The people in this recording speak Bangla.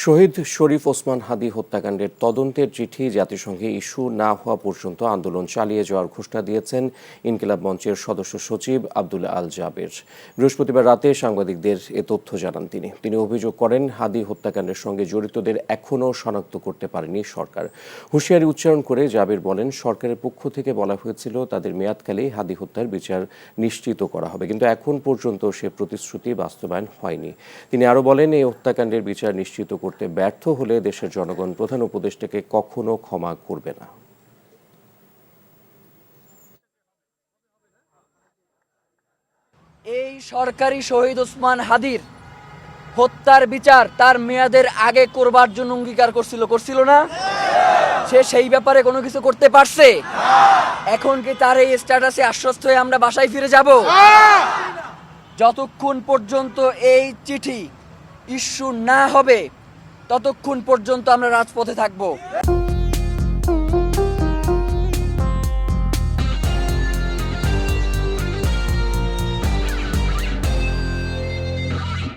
শহীদ শরীফ ওসমান হাদী হত্যাকাণ্ডের তদন্তের চিঠি জাতিসংঘে ইস্যু না হওয়া পর্যন্ত আন্দোলন চালিয়ে যাওয়ার ঘোষণা দিয়েছেন ইনকিলাব মঞ্চের সদস্য সচিব আব্দুল্লাহ আল জাবের। বৃহস্পতিবার রাতে সাংবাদিকদের এ তথ্য জানান তিনি অভিযোগ করেন, হাদী হত্যাকাণ্ডের সঙ্গে জড়িতদের এখনও শনাক্ত করতে পারেনি সরকার। হুঁশিয়ারি উচ্চারণ করে জাবের বলেন, সরকারের পক্ষ থেকে বলা হয়েছিল তাদের মেয়াদকালেই হাদী হত্যার বিচার নিশ্চিত করা হবে, কিন্তু এখন পর্যন্ত সে প্রতিশ্রুতি বাস্তবায়ন হয়নি। তিনি আরও বলেন, এই হত্যাকাণ্ডের বিচার নিশ্চিত করতে ব্যর্থ হলে দেশের জনগণ প্রধান উপদেষ্টাকে কখনো ক্ষমা করবে না। এই সরকারি শহীদ ওসমান হাদীর হত্যার বিচার তার মেয়াদের আগে করবার জন্য অঙ্গীকার করছিল না? সে সেই ব্যাপারে কোনো কিছু করতে পারছে? এখন কি তার এই স্ট্যাটাসে আশ্বস্ত হয়ে আমরা বাসায় ফিরে যাব? যতক্ষণ পর্যন্ত এই চিঠি ইস্যু না হবে ততক্ষণ পর্যন্ত আমরা রাজপথে থাকবো।